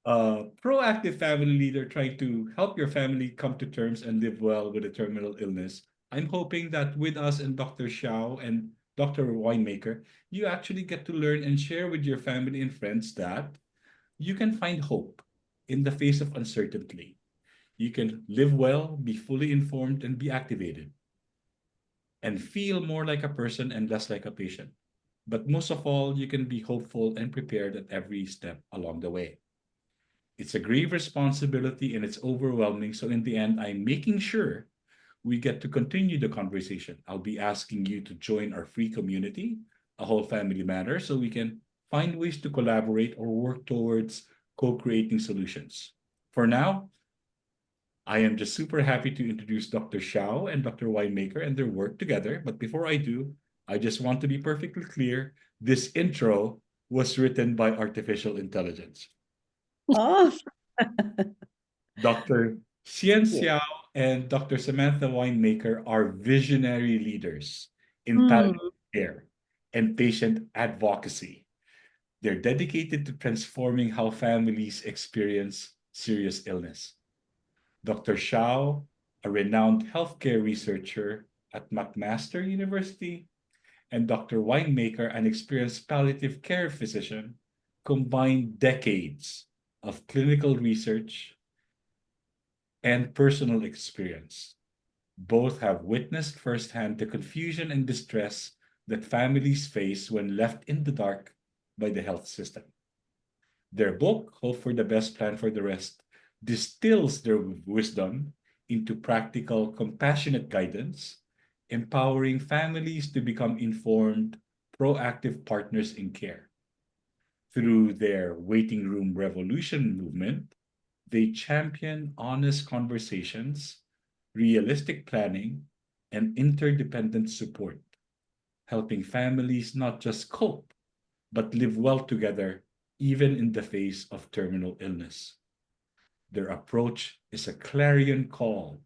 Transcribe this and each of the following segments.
a proactive family leader trying to help your family come to terms and live well with a terminal illness. I'm hoping that with us and Dr. Xiao and Dr. Winemaker, you actually get to learn and share with your family and friends that you can find hope in the face of uncertainty. You can live well, be fully informed, and be activated, and feel more like a person and less like a patient. But most of all, you can be hopeful and prepared at every step along the way. It's a grave responsibility and it's overwhelming. So, in the end, I'm making sure we get to continue the conversation. I'll be asking you to join our free community, A Whole Family Matter, so we can find ways to collaborate or work towards co creating solutions. For now, I am just super happy to introduce Dr. Xiao and Dr. Winemaker and their work together. But before I do, I just want to be perfectly clear this intro was written by artificial intelligence. Oh, Dr. Hsien yeah. Seow and Dr. Samantha Winemaker are visionary leaders in Hmm. palliative care and patient advocacy. They're dedicated to transforming how families experience serious illness. Dr. Shao, a renowned healthcare researcher at McMaster University, and Dr. Winemaker, an experienced palliative care physician, combine decades of clinical research and personal experience. Both have witnessed firsthand the confusion and distress that families face when left in the dark by the health system. Their book, Hope for the Best, Plan for the Rest, distills their wisdom into practical, compassionate guidance, empowering families to become informed, proactive partners in care. Through their waiting room revolution movement, they champion honest conversations, realistic planning, and interdependent support, helping families not just cope, but live well together, even in the face of terminal illness. Their approach is a clarion call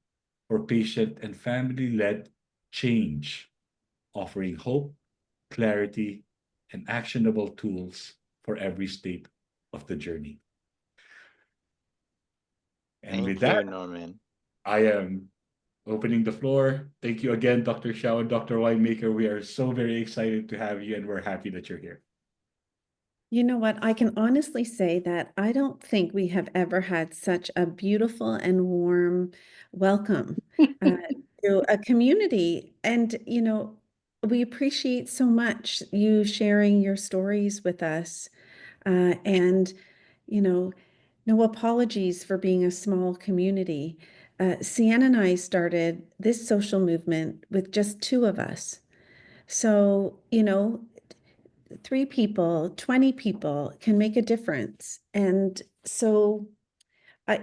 for patient and family led change, offering hope, clarity, and actionable tools for every state of the journey. And with Thank that, you, Norman. I am opening the floor. Thank you again, Dr. Xiao and Dr. Winemaker. We are so very excited to have you, and we're happy that you're here. You know what? I can honestly say that I don't think we have ever had such a beautiful and warm welcome uh, to a community. And, we appreciate so much you sharing your stories with us. And, you know, no apologies for being a small community. Sienna and I started this social movement with just two of us. So, 3 people, 20 people can make a difference. And so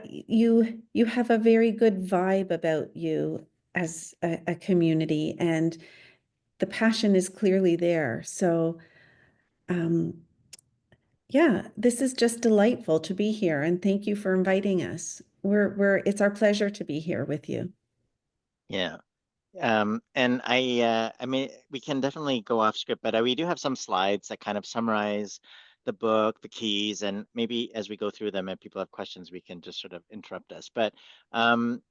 you have a very good vibe about you as a community, and the passion is clearly there. So um, yeah, this is just delightful to be here, and thank you for inviting us. It's our pleasure to be here with you. Yeah. And I mean, we can definitely go off script, but we do have some slides that kind of summarize the book, the keys, and maybe as we go through them, if people have questions, we can just sort of interrupt us. But um,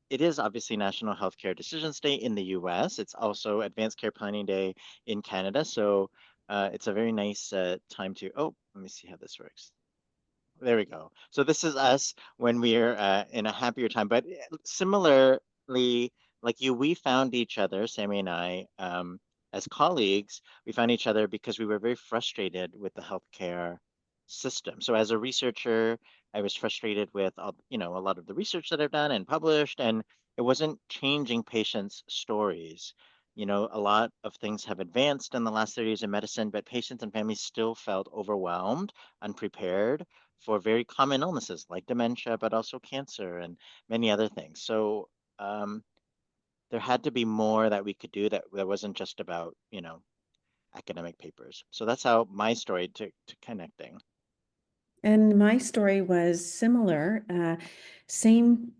it is obviously National Healthcare Decisions Day in the US. It's also Advanced Care Planning Day in Canada. So it's a very nice time to, oh, let me see how this works. There we go. So this is us when we're in a happier time. But similarly, like you, we found each other, Sammy and I, as colleagues. We found each other because we were very frustrated with the healthcare system. So as a researcher, I was frustrated with a lot of the research that I've done and published, and it wasn't changing patients' stories. A lot of things have advanced in the last 30 years in medicine, but patients and families still felt overwhelmed, unprepared for very common illnesses like dementia, but also cancer and many other things. So there had to be more that we could do that wasn't just about, academic papers. So that's how my story to connecting. And my story was similar. Same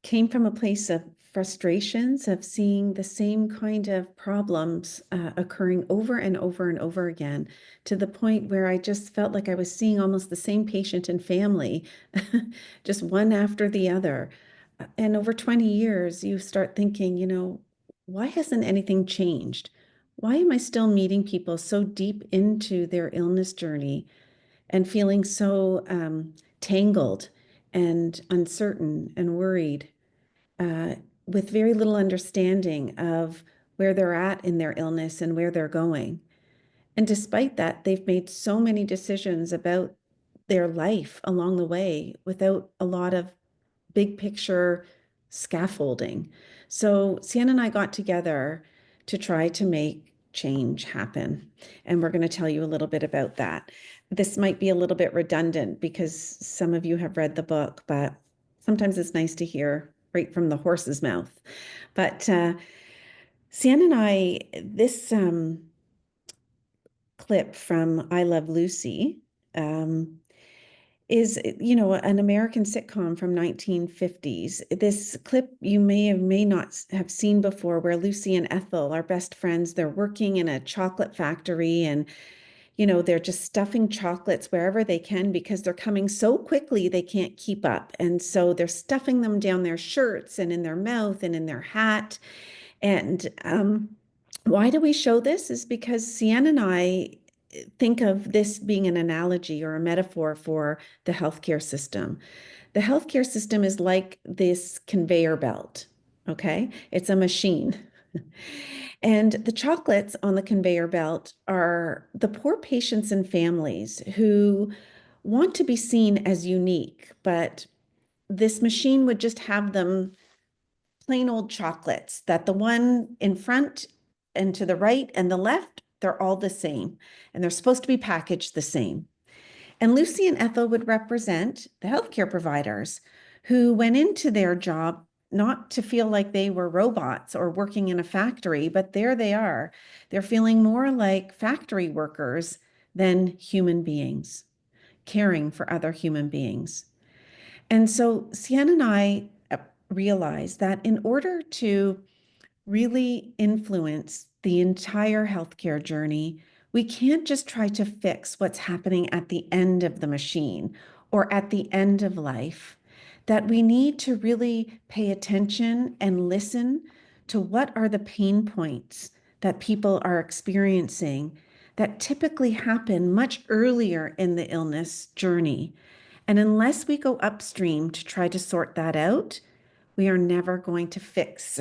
came from a place of frustrations of seeing the same kind of problems occurring over and over and over again, to the point where I just felt like I was seeing almost the same patient and family, just one after the other. And over 20 years, you start thinking, why hasn't anything changed? Why am I still meeting people so deep into their illness journey and feeling so tangled and uncertain and worried, uh, with very little understanding of where they're at in their illness and where they're going? And despite that, they've made so many decisions about their life along the way without a lot of big picture scaffolding. So Hsien and I got together to try to make change happen. And we're going to tell you a little bit about that. This might be a little bit redundant because some of you have read the book, but sometimes it's nice to hear right from the horse's mouth. But Hsien and I, this clip from I Love Lucy, is, an American sitcom from 1950s. This clip you may not have seen before, where Lucy and Ethel are best friends. They're working in a chocolate factory, and they're just stuffing chocolates wherever they can because they're coming so quickly they can't keep up. And so they're stuffing them down their shirts and in their mouth and in their hat. And why do we show this? Is because Hsien and I think of this being an analogy or a metaphor for the healthcare system. The healthcare system is like this conveyor belt, okay? It's a machine. And the chocolates on the conveyor belt are the poor patients and families who want to be seen as unique, but this machine would just have them plain old chocolates, that the one in front and to the right and the left, they're all the same, and they're supposed to be packaged the same. And Lucy and Ethel would represent the healthcare providers who went into their job not to feel like they were robots or working in a factory, but there they are. They're feeling more like factory workers than human beings, caring for other human beings. And so Hsien and I realized that in order to really influence the entire healthcare journey, we can't just try to fix what's happening at the end of the machine or at the end of life, that we need to really pay attention and listen to what are the pain points that people are experiencing that typically happen much earlier in the illness journey. And unless we go upstream to try to sort that out, we are never going to fix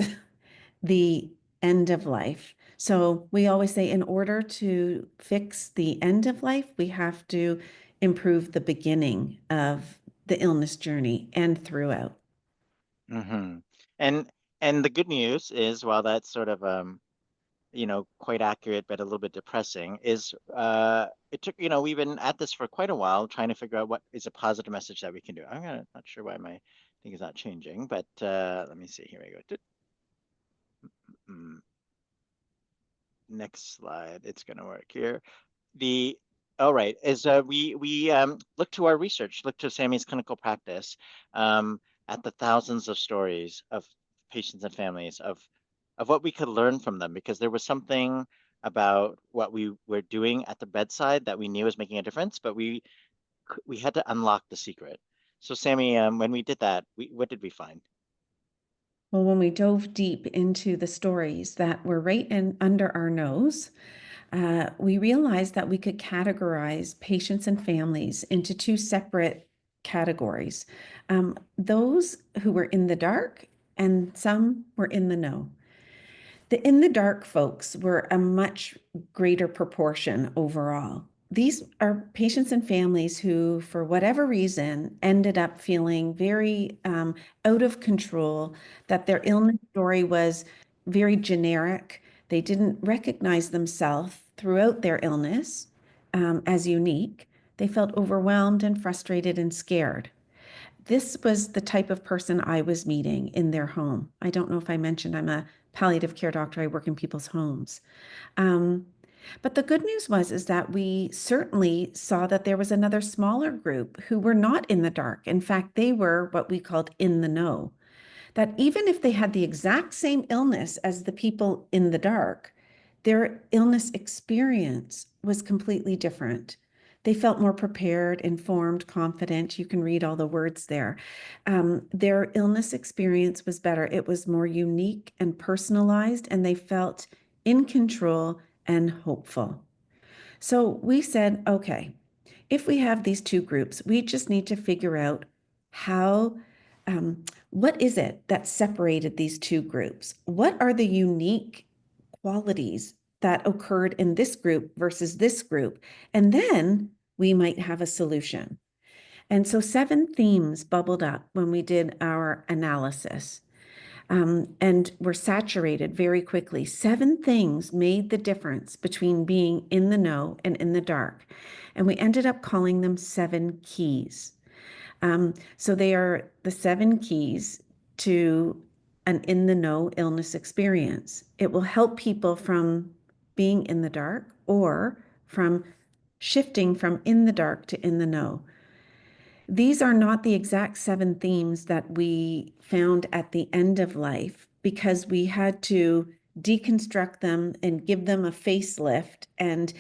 the end of life. So we always say, in order to fix the end of life, we have to improve the beginning of the illness journey and throughout. Mm-hmm. And the good news is, while that's sort of quite accurate but a little bit depressing, is it took, we've been at this for quite a while trying to figure out what is a positive message that we can do. Not sure why my thing is not changing, but let me see. Here we go. Mm, Next slide. It's gonna work here. The All right, is we look to our research, look to Sammy's clinical practice, at the thousands of stories of patients and families of what we could learn from them, because there was something about what we were doing at the bedside that we knew was making a difference, but we had to unlock the secret. So Sammy, when we did that, what did we find? Well, when we dove deep into the stories that were right under our nose, we realized that we could categorize patients and families into two separate categories. Those who were in the dark and some were in the know. The in the dark folks were a much greater proportion overall. These are patients and families who, for whatever reason, ended up feeling very out of control, that their illness story was very generic. They didn't recognize themselves throughout their illness as unique. They felt overwhelmed and frustrated and scared. This was the type of person I was meeting in their home. I don't know if I mentioned I'm a palliative care doctor. I work in people's homes. Um, but the good news is that we certainly saw that there was another smaller group who were not in the dark. In fact, they were what we called in the know. that even if they had the exact same illness as the people in the dark, their illness experience was completely different. They felt more prepared, informed, confident. You can read all the words there. Their illness experience was better. It was more unique and personalized, and they felt in control and hopeful. So we said, okay, if we have these two groups, we just need to figure out how, what is it that separated these two groups? What are the unique qualities that occurred in this group versus this group? And then we might have a solution. And so 7 themes bubbled up when we did our analysis. And were saturated very quickly. 7 things made the difference between being in the know and in the dark. And we ended up calling them 7 keys. So they are the 7 keys to an in the know illness experience. It will help people from being in the dark or from shifting from in the dark to in the know. These are not the exact 7 themes that we found at the end of life because we had to deconstruct them and give them a facelift and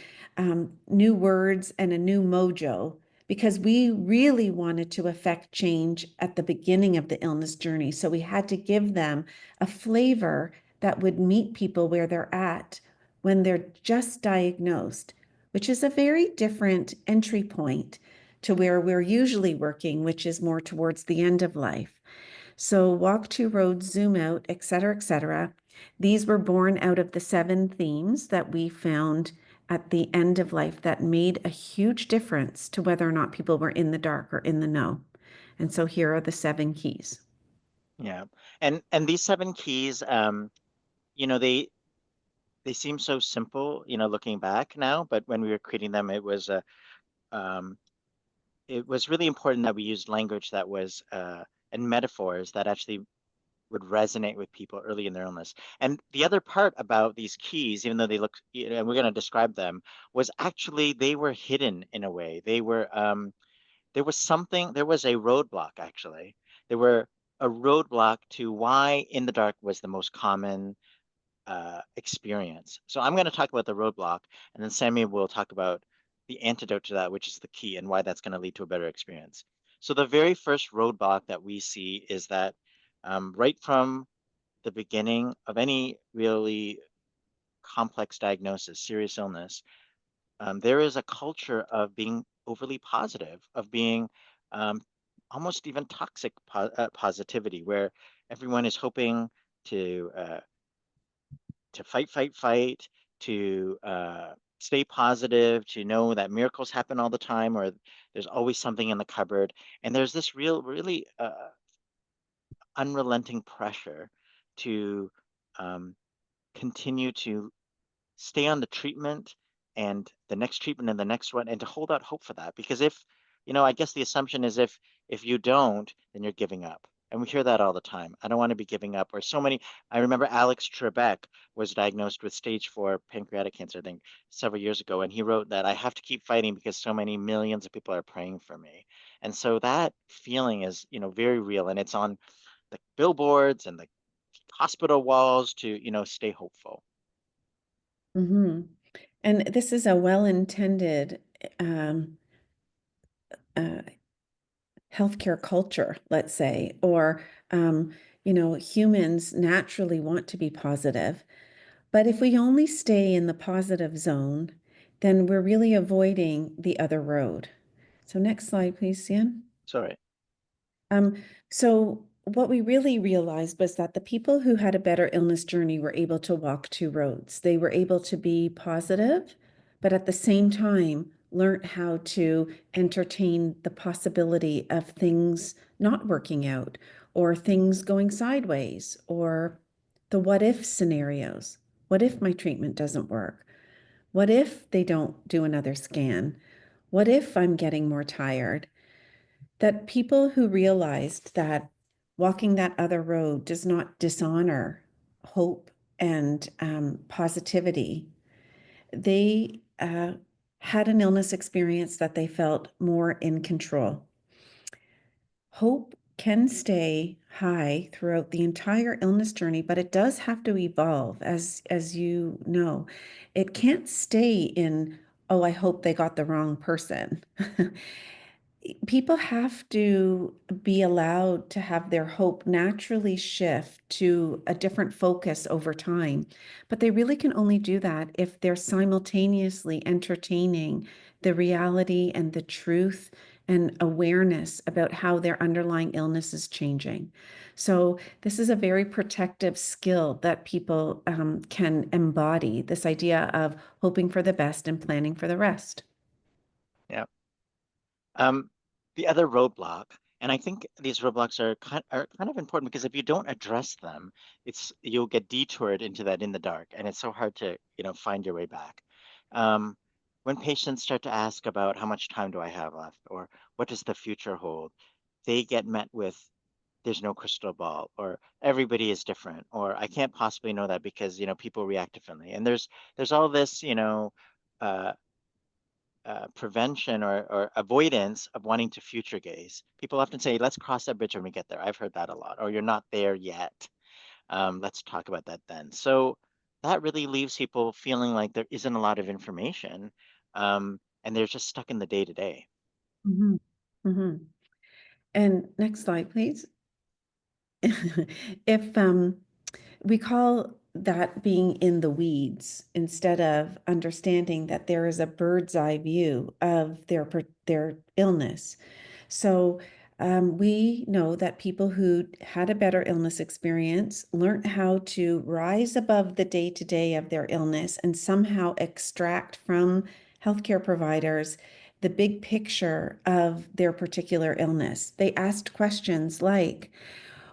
new words and a new mojo because we really wanted to affect change at the beginning of the illness journey. So we had to give them a flavor that would meet people where they're at when they're just diagnosed, which is a very different entry point to where we're usually working, which is more towards the end of life. So walk 2 roads, zoom out, et cetera, et cetera. These were born out of the 7 themes that we found at the end of life that made a huge difference to whether or not people were in the dark or in the know. And so here are the 7 keys. Yeah. And these 7 keys, you know, they seem so simple, you know, looking back now, but when we were creating them, um, it was really important that we used language that was and metaphors that actually would resonate with people early in their illness. And the other part about these keys, even though they look, you know, and we're going to describe them, was actually they were hidden in a way. They were there was something, there was a roadblock actually. There were a roadblock to why in the dark was the most common experience. So I'm going to talk about the roadblock, and then Sammy will talk about the antidote to that, which is the key and why that's going to lead to a better experience. So the very first roadblock that we see is that right from the beginning of any really complex diagnosis, serious illness, there is a culture of being overly positive, of being um, almost even toxic positivity, where everyone is hoping to fight, fight, fight, to stay positive, to know that miracles happen all the time, or there's always something in the cupboard. And there's this really unrelenting pressure to um, continue to stay on the treatment and the next treatment and the next one, and to hold out hope for that. Because if, you know, I guess the assumption is if you don't, then you're giving up. And we hear that all the time. I don't want to be giving up. Or so many, I remember Alex Trebek was diagnosed with stage 4 pancreatic cancer, I think, several years ago. And he wrote that I have to keep fighting because so many millions of people are praying for me. And so that feeling is, you know, very real. And it's on the billboards and the hospital walls to, you know, stay hopeful. Mm-hmm. And this is a well-intended um, uh, healthcare culture, let's say, or, humans naturally want to be positive. But if we only stay in the positive zone, then we're really avoiding the other road. So next slide, please, Hsien. Sorry. Um, so what we really realized was that the people who had a better illness journey were able to walk 2 roads. They were able to be positive, but at the same time, learned how to entertain the possibility of things not working out or things going sideways or the what if scenarios. What if my treatment doesn't work? What if they don't do another scan? What if I'm getting more tired? That people who realized that walking that other road does not dishonor hope and positivity, they had an illness experience that they felt more in control. Hope can stay high throughout the entire illness journey, but it does have to evolve, as you know. It can't stay in, oh, I hope they got the wrong person. People have to be allowed to have their hope naturally shift to a different focus over time. But they really can only do that if they're simultaneously entertaining the reality and the truth and awareness about how their underlying illness is changing. So, this is a very protective skill that people can embody, this idea of hoping for the best and planning for the rest. Yeah. Um, the other roadblock, and I think these roadblocks are kind of important because if you don't address them, you'll get detoured into that in the dark, and it's so hard to, find your way back. Um, when patients start to ask about how much time do I have left, or what does the future hold, they get met with there's no crystal ball, or everybody is different, or I can't possibly know that because, people react differently. And there's all this, uh, prevention or avoidance of wanting to future gaze. People often say, let's cross that bridge when we get there. I've heard that a lot. Or you're not there yet. Let's talk about that then. So that really leaves people feeling like there isn't a lot of information, and they're just stuck in the day to day. Mhm. Mhm. And next slide, please. If we call that being in the weeds instead of understanding that there is a bird's eye view of their illness. So we know that people who had a better illness experience learned how to rise above the day-to-day of their illness and somehow extract from healthcare providers the big picture of their particular illness. They asked questions like,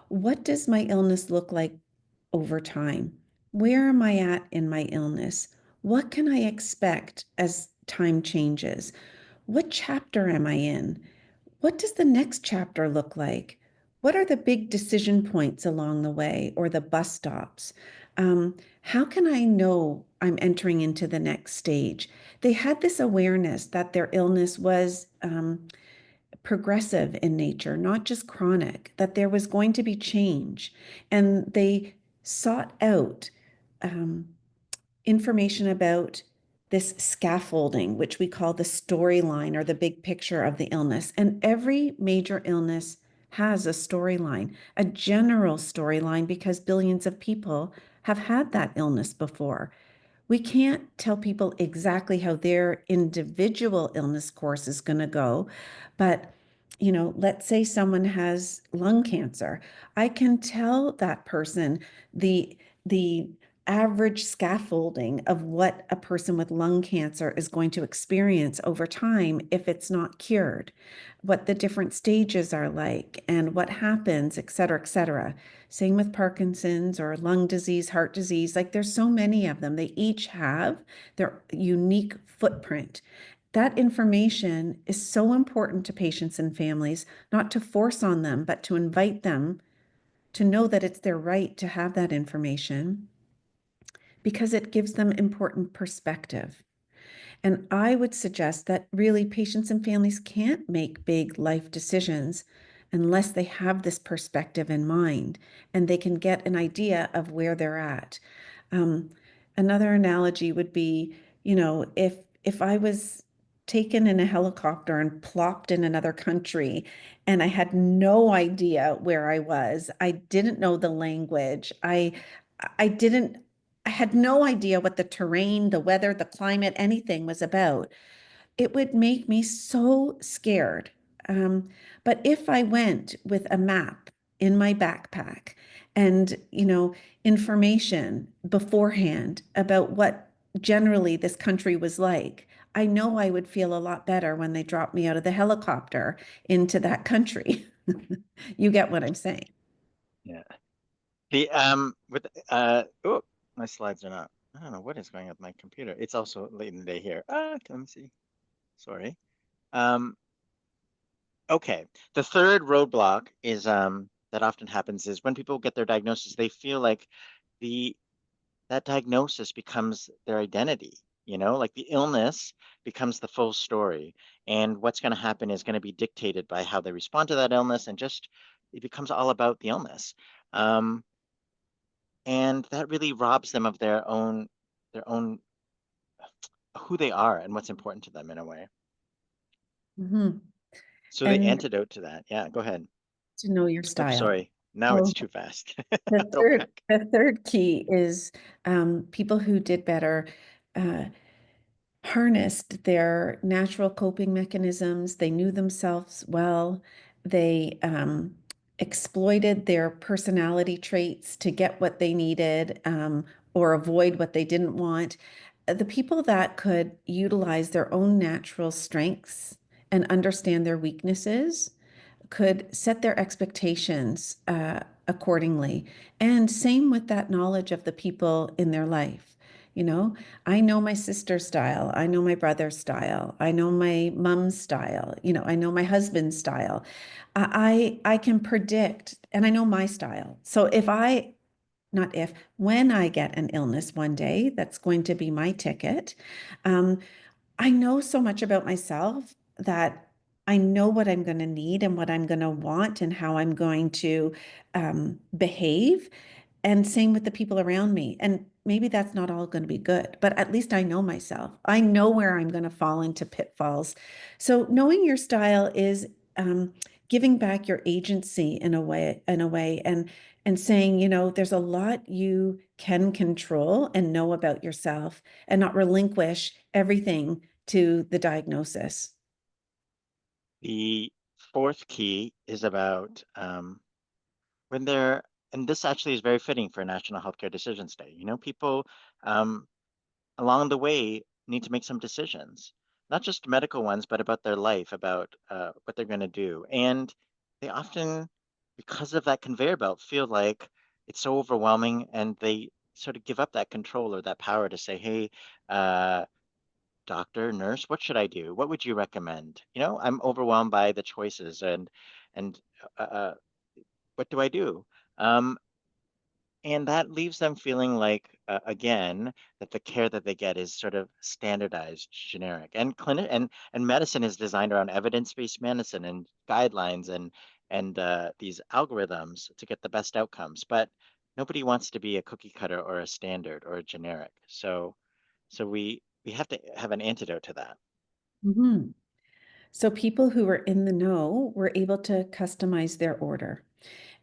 what does my illness look like over time? Where am I at in my illness? What can I expect as time changes? What chapter am I in? What does the next chapter look like? What are the big decision points along the way or the bus stops? How can I know I'm entering into the next stage? They had this awareness that their illness was progressive in nature, not just chronic, that there was going to be change. And they sought out um, information about this scaffolding, which we call the storyline or the big picture of the illness. And every major illness has a storyline, a general storyline, because billions of people have had that illness before. We can't tell people exactly how their individual illness course is going to go, but let's say someone has lung cancer. I can tell that person the average scaffolding of what a person with lung cancer is going to experience over time if it's not cured, what the different stages are like, and what happens, et cetera, et cetera. Same with Parkinson's or lung disease, heart disease. Like there's so many of them. They each have their unique footprint. That information is so important to patients and families, not to force on them, but to invite them to know that it's their right to have that information because it gives them important perspective. And I would suggest that really patients and families can't make big life decisions unless they have this perspective in mind and they can get an idea of where they're at. Um, Another analogy would be, if I was taken in a helicopter and plopped in another country and I had no idea where I was, I didn't know the language, I didn't I had no idea what the terrain, the weather, the climate, anything was about. It would make me so scared. Um, but if I went with a map in my backpack and, information beforehand about what generally this country was like, I know I would feel a lot better when they dropped me out of the helicopter into that country. You get what I'm saying? Yeah. The with oh, my slides are not. I don't know what is going on with my computer. It's also late in the day here. Let me see. Sorry. Um, okay. The third roadblock is that often happens is when people get their diagnosis, they feel like the that diagnosis becomes their identity, like the illness becomes the full story. And what's going to happen is going to be dictated by how they respond to that illness and just it becomes all about the illness. Um, and that really robs them of their own who they are and what's important to them in a way. Mhm. So the And antidote to that, yeah, go ahead. to know your Oops, style. sorry. Now Oh, it's too fast. the Go third, back. the third key is people who did better uh, harnessed their natural coping mechanisms. They knew themselves well. They exploited their personality traits to get what they needed or avoid what they didn't want. The people that could utilize their own natural strengths and understand their weaknesses could set their expectations accordingly. And same with that knowledge of the people in their life. You know, I know my sister's style. I know my brother's style. I know my mom's style. You know, I know my husband's style. I can predict, and I know my style. So if I, not if, when I get an illness one day, that's going to be my ticket. Um, I know so much about myself that I know what I'm going to need and what I'm going to want and how I'm going to behave. And same with the people around me. And maybe that's not all going to be good, but at least I know myself. I know where I'm going to fall into pitfalls. So knowing your style is giving back your agency in a way, and saying, you know, there's a lot you can control and know about yourself and not relinquish everything to the diagnosis. The fourth key is about when they're, and this actually is very fitting for National Healthcare Decisions Day. You know, people um, along the way need to make some decisions, not just medical ones, but about their life, about what they're going to do. And they often, because of that conveyor belt, feel like it's so overwhelming and they sort of give up that control or that power to say, hey, uh, doctor, nurse, what should I do? What would you recommend? You know, I'm overwhelmed by the choices and what do I do? Um, and that leaves them feeling like, again, that the care that they get is sort of standardized, generic. And and medicine is designed around evidence-based medicine and guidelines and these algorithms to get the best outcomes. But nobody wants to be a cookie cutter or a standard or a generic. So we have to have an antidote to that. Mhm. So people who were in the know were able to customize their order.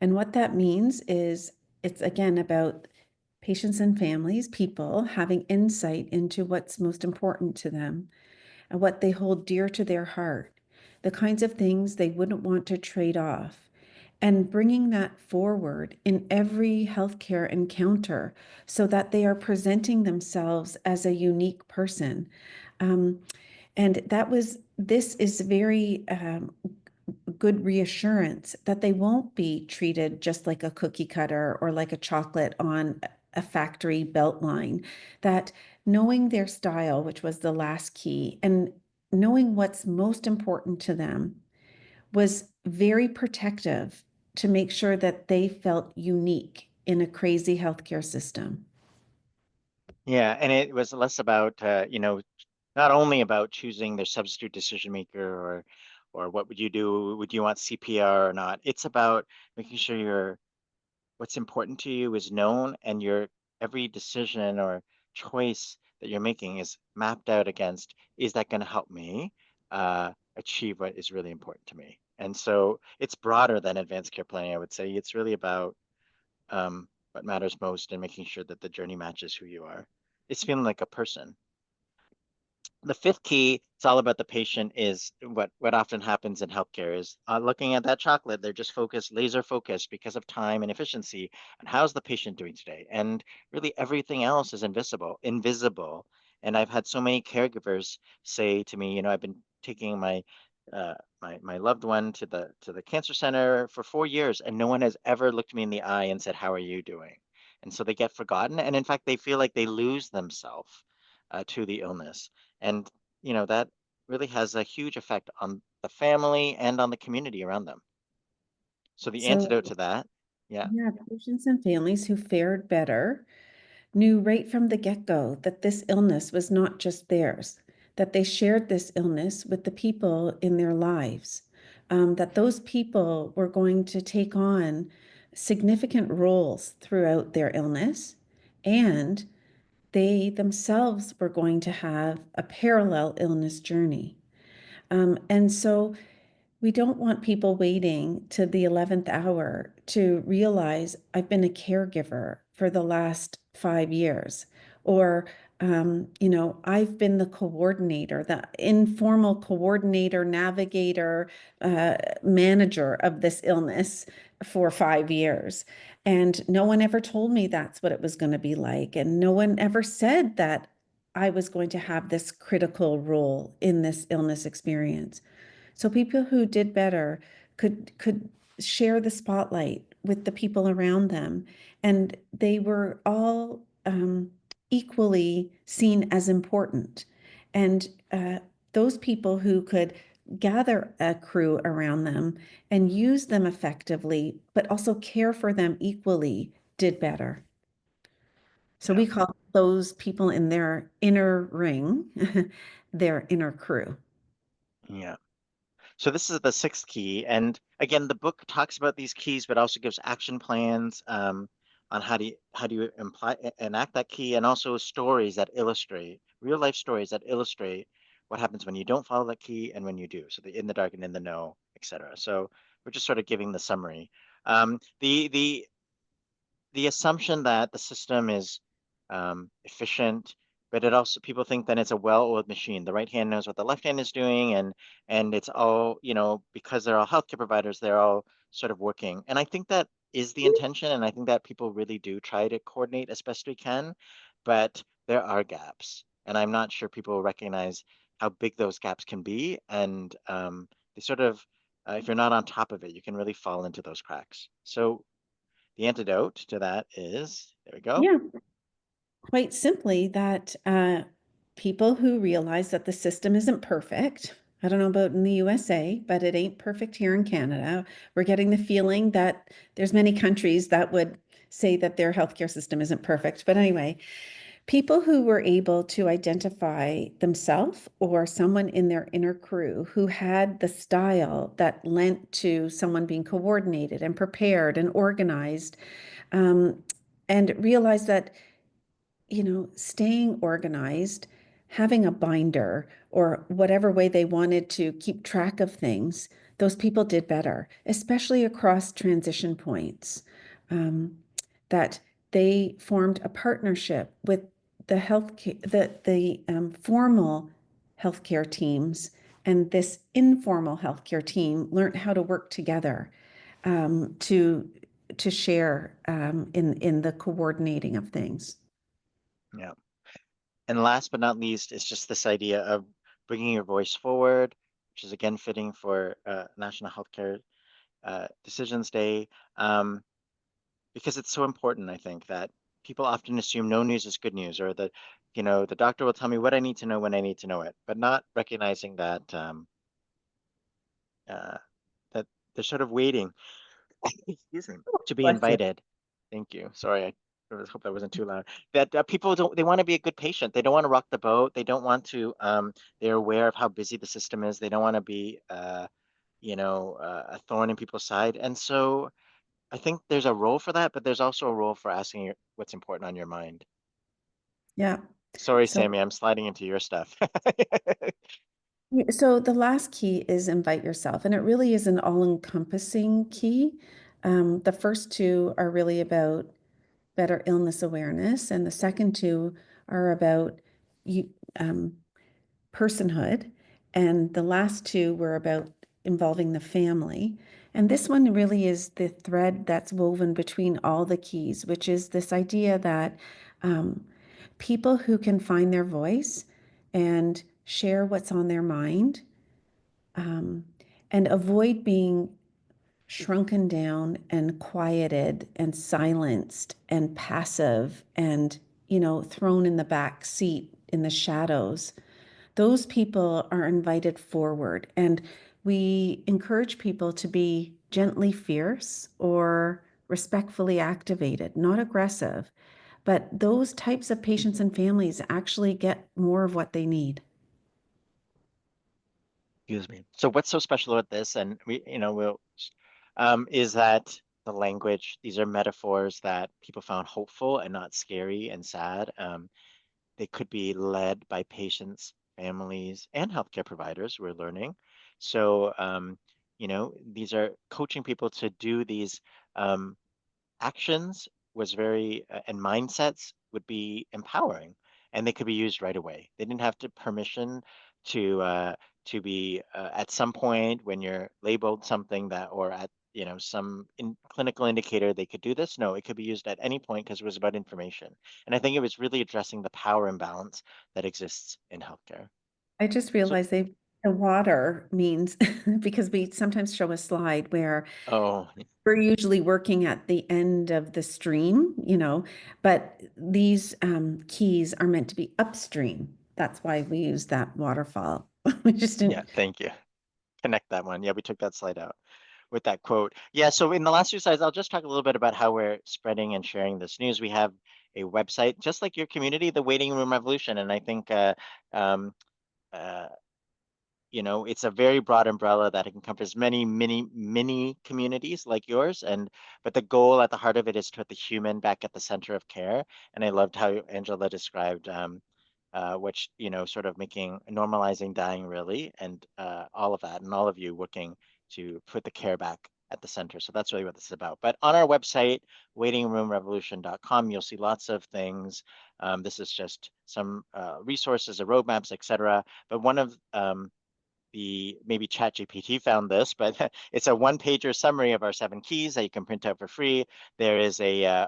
And what that means is it's again about patients and families, people having insight into what's most important to them and what they hold dear to their heart, the kinds of things they wouldn't want to trade off, and bringing that forward in every healthcare encounter so that they are presenting themselves as a unique person. Um, and this is very good reassurance that they won't be treated just like a cookie cutter or like a chocolate on a factory belt line, that knowing their style, which was the last key, and knowing what's most important to them was very protective to make sure that they felt unique in a crazy healthcare system. Yeah, and it was less about not only about choosing their substitute decision maker or what would you do? Would you want CPR or not? It's about making sure what's important to you is known and your every decision or choice that you're making is mapped out against, is that going to help me achieve what is really important to me? And so it's broader than advanced care planning, I would say. It's really about what matters most and making sure that the journey matches who you are. It's feeling like a person. The fifth key, it's all about the patient, is what often happens in healthcare is looking at that chocolate, they're just focused, laser focused because of time and efficiency. And how's the patient doing today? And really everything else is invisible. And I've had so many caregivers say to me, I've been taking my loved one to the cancer center for 4 years, and no one has ever looked me in the eye and said, "How are you doing?" And so they get forgotten, and in fact, they feel like they lose themselves to the illness. And, that really has a huge effect on the family and on the community around them. So the So, antidote to that, yeah, yeah, patients and families who fared better knew right from the get-go that this illness was not just theirs, that they shared this illness with the people in their lives. that those people were going to take on significant roles throughout their illness, and they themselves were going to have a parallel illness journey. And so we don't want people waiting to the 11th hour to realize I've been a caregiver for the last 5 years, or, I've been the coordinator, the informal coordinator, navigator, manager of this illness for 5 years. And no one ever told me that's what it was going to be like. And no one ever said that I was going to have this critical role in this illness experience. So people who did better could share the spotlight with the people around them, and they were all equally seen as important. And those people who could gather a crew around them and use them effectively, but also care for them equally, did better. So Yeah. we call those people in their inner ring their inner crew. Yeah. So this is the sixth key, and again, the book talks about these keys, but also gives action plans on how do you enact that key, and also stories that illustrate real life stories that illustrate what happens when you don't follow that key and when you do. So the in the dark and in the know, etc. So we're just sort of giving the summary. The assumption that the system is efficient, but it also people think that it's a well-oiled machine. The right hand knows what the left hand is doing, and it's all, because they're all healthcare providers, they're all sort of working. And I think that is the intention, and I think that people really do try to coordinate as best we can, but there are gaps, and I'm not sure people recognize how big those gaps can be, and they sort of if you're not on top of it, you can really fall into those cracks. So the antidote to that is, there we go. Yeah, quite simply that people who realize that the system isn't perfect, I don't know about in the USA, but it ain't perfect here in Canada. We're getting the feeling that there's many countries that would say that their healthcare system isn't perfect. But anyway, people who were able to identify themselves or someone in their inner crew who had the style that lent to someone being coordinated and prepared and organized, and realize that staying organized, having a binder or whatever way they wanted to keep track of things, those people did better, especially across transition points. That they formed a partnership with the formal healthcare teams, and this informal healthcare team learned how to work together to share in the coordinating of things. Yeah. And last but not least, it's just this idea of bringing your voice forward, which is again fitting for National Healthcare Decisions Day, because it's so important, I think, that people often assume no news is good news, or that, the doctor will tell me what I need to know when I need to know it, but not recognizing that uh, that they're sort of waiting, excuse me, to be Bless you. invited. Thank you. Sorry, I hope that wasn't too loud. That people don't, they want to be a good patient. They don't want to rock the boat. They don't want to, they're aware of how busy the system is. They don't want to be, a thorn in people's side. And so I think there's a role for that, but there's also a role for asking what's important on your mind. Yeah. Sorry, So, Sammy, I'm sliding into your stuff. so the last key is invite yourself, and it really is an all-encompassing key. The first two are really about better illness awareness, and the second two are about you, personhood, and the last two were about involving the family. And this one really is the thread that's woven between all the keys, which is this idea that um, people who can find their voice and share what's on their mind, um, and avoid being shrunken down and quieted and silenced and passive and thrown in the back seat in the shadows, those people are invited forward. And we encourage people to be gently fierce or respectfully activated, not aggressive. But those types of patients and families actually get more of what they need. Excuse me. So what's so special about this, and is that the language, these are metaphors that people found hopeful and not scary and sad. They could be led by patients, families, and healthcare providers, we're learning. So, these are coaching people to do these um, actions was very and mindsets would be empowering, and they could be used right away. They didn't have to permission to be at some point when you're labeled something that, or at some clinical indicator they could do this. No, it could be used at any point because it was about information. And I think it was really addressing the power imbalance that exists in healthcare. I just So, realized the water means because we sometimes show a slide where oh, we're usually working at the end of the stream, but these keys are meant to be upstream. That's why we use that waterfall. We just yeah, didn't. thank you. Connect that one. Yeah, we took that slide out with that quote. Yeah, so in the last few slides, I'll just talk a little bit about how we're spreading and sharing this news. We have a website, just like your community, the Waiting Room Revolution. And I think, um, uh, it's a very broad umbrella that encompasses many, mini communities like yours. But the goal at the heart of it is to put the human back at the center of care. And I loved how Angela described which, sort of normalizing dying really, and all of that, and all of you working to put the care back at the center. So that's really what this is about. But on our website, waitingroomrevolution.com, you'll see lots of things. This is just some resources, roadmaps, etc. But one of maybe ChatGPT found this, but it's a one-pager summary of our 7 keys that you can print out for free. There is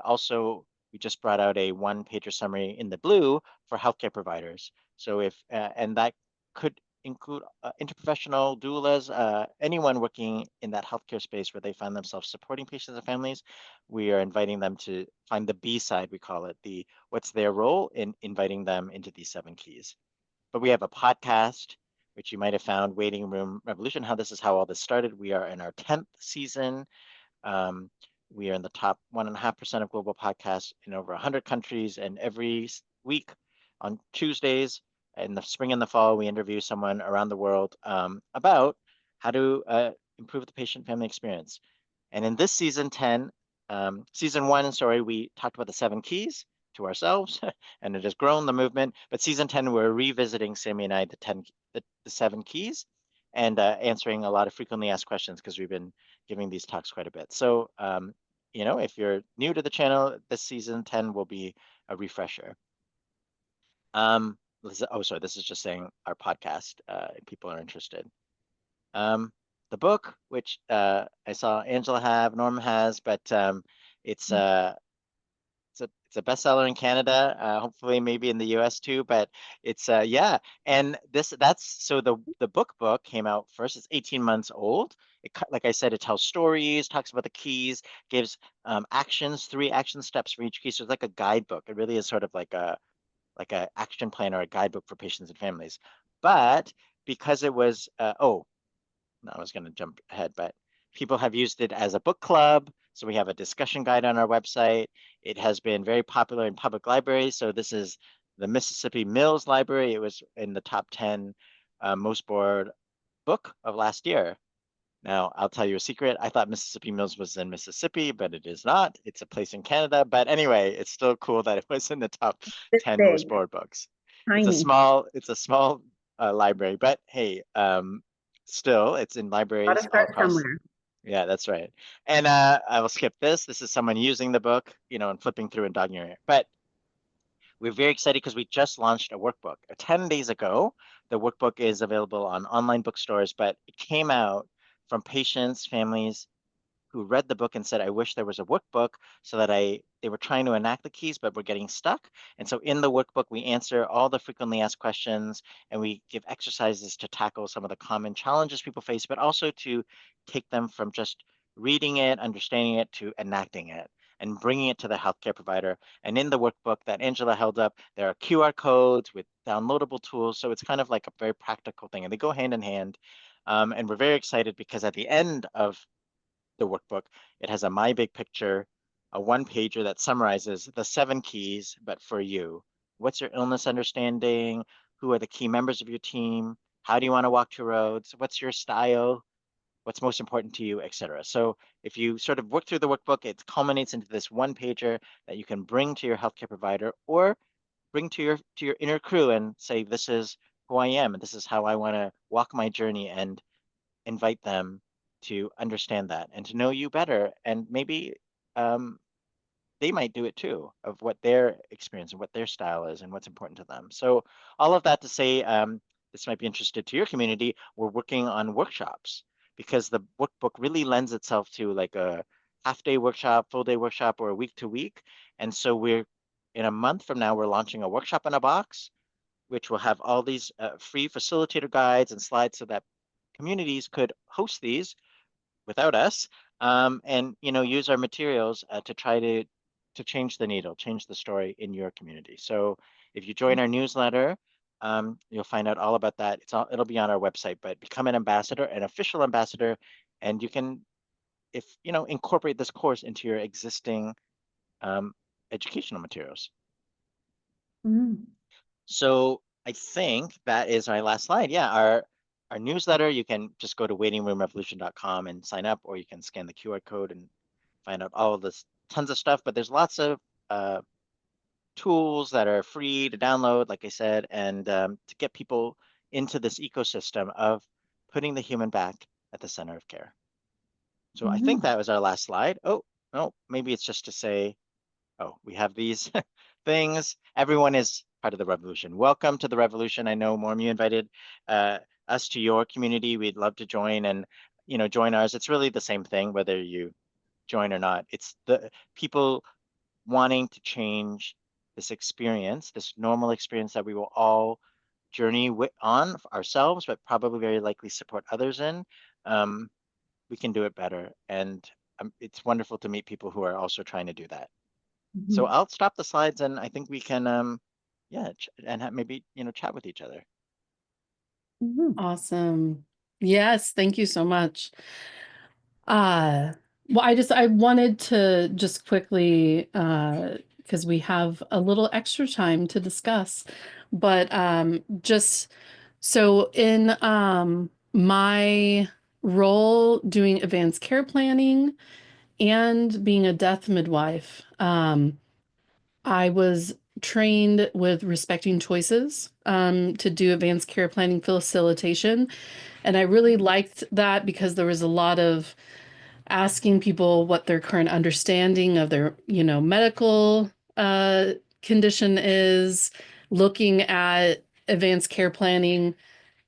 also, we just brought out a one-pager summary in the blue for healthcare providers. So and that could include interprofessional doulas, anyone working in that healthcare space where they find themselves supporting patients and families. We are inviting them to find the B side, we call it, what's their role in inviting them into these 7 keys. But we have a podcast, which you might have found, Waiting Room Revolution. This is how all this started. We are in our 10th season. Um, we are in the top 1.5% of global podcasts in over 100 countries. And every week on Tuesdays in the spring and the fall, we interview someone around the world about how to improve the patient family experience. And in this season 10, season 1, sorry, we talked about the 7 keys to ourselves, and it has grown the movement. But season 10, we're revisiting, Sammy and I, the 7 keys, and answering a lot of frequently asked questions because we've been giving these talks quite a bit. So, if you're new to the channel, this season 10 will be a refresher. Sorry, this is just saying our podcast, if people are interested. The book, which I saw Angela have, Norm has, but it's it's a bestseller in Canada, hopefully maybe in the US too, but it's yeah. And so the book came out first. It's 18 months old. Like I said, it tells stories, talks about the keys, gives actions, 3 action steps for each key. So it's like a guidebook. It really is sort of like a action plan or a guidebook for patients and families. But because it was I was going to jump ahead, but people have used it as a book club. So we have a discussion guide on our website. It has been very popular in public libraries. So this is the Mississippi Mills Library. It was in the top 10 most borrowed book of last year. Now, I'll tell you a secret. I thought Mississippi Mills was in Mississippi, but it is not. It's a place in Canada. But anyway, it's still cool that it was in the top This 10 most big, borrowed books. tiny. It's a small library, but hey, still, it's in Got to libraries all start across. somewhere. Yeah, that's right. And I will skip this. This is someone using the book, and flipping through and dogging it. But we're very excited because we just launched a workbook 10 days ago. The workbook is available on online bookstores, but it came out from patients, families, who read the book and said, I wish there was a workbook so that they were trying to enact the keys, but were getting stuck. And so in the workbook, we answer all the frequently asked questions, and we give exercises to tackle some of the common challenges people face, but also to take them from just reading it, understanding it, to enacting it and bringing it to the healthcare provider. And in the workbook that Angela held up, there are QR codes with downloadable tools. So it's kind of like a very practical thing, and they go hand in hand. And we're very excited because at the end of the workbook, it has a My Big Picture, a one-pager that summarizes the 7 keys, but for you. What's your illness understanding? Who are the key members of your team? How do you want to walk two roads? What's your style? What's most important to you, etc. So if you sort of work through the workbook, it culminates into this one pager that you can bring to your healthcare provider or bring to your inner crew and say, this is who I am, and this is how I want to walk my journey, and invite them to understand that and to know you better. And maybe um, they might do it too, of what their experience and what their style is and what's important to them. So all of that to say, this might be interested to your community. We're working on workshops because the workbook really lends itself to like a half-day workshop, full-day workshop, or a week to week. And so we're in a month from now, we're launching a workshop in a box, which will have all these free facilitator guides and slides so that communities could host these without us, and use our materials to try to change the needle, change the story in your community. So if you join our newsletter, you'll find out all about that. It'll be on our website, but become an ambassador, an official ambassador, and you can, if incorporate this course into your existing educational materials. Mm. So I think that is our last slide. Yeah, our newsletter, you can just go to waitingroomrevolution.com and sign up, or you can scan the QR code and find out all of this tons of stuff. But there's lots of tools that are free to download, like I said, and to get people into this ecosystem of putting the human back at the center of care. So I think that was our last slide. Oh, no, maybe it's just to say, oh, we have these things. Everyone is part of the revolution. Welcome to the revolution. I know, Morm, you invited us to your community. We'd love to join and join ours. It's really the same thing, whether you join or not. It's the people wanting to change this experience, this normal experience that we will all journey on ourselves, but probably very likely support others in. We can do it better. And it's wonderful to meet people who are also trying to do that. So I'll stop the slides, and I think we can, and maybe chat with each other. Awesome. Yes, thank you so much. Well, I wanted to just quickly, because we have a little extra time to discuss, but just so in my role doing advanced care planning and being a death midwife, I was trained with Respecting Choices to do advanced care planning facilitation. And I really liked that because there was a lot of asking people what their current understanding of their, medical condition is, looking at advanced care planning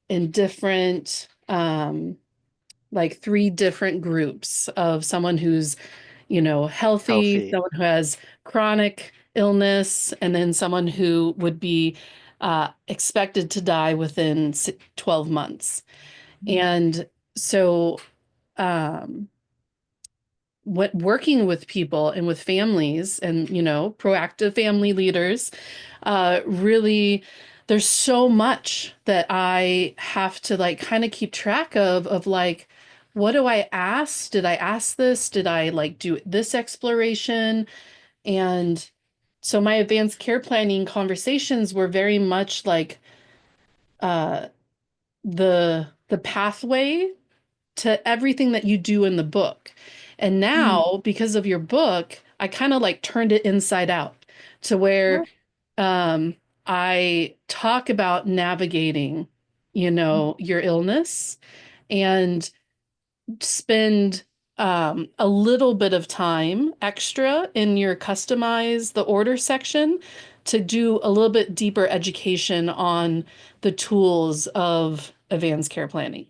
in different, like 3 different groups of someone who's, healthy, someone who has chronic illness, and then someone who would be expected to die within 12 months. And so, what working with people and with families and, proactive family leaders, really, there's so much that I have to like kind of keep track of like, what do I ask? Did I ask this? Did I like do this exploration? And so my advanced care planning conversations were very much like uh, the pathway to everything that you do in the book. And now, because of your book, I kind of like turned it inside out to where I talk about navigating, your illness, and spend a little bit of time extra in your customize the order section to do a little bit deeper education on the tools of advanced care planning.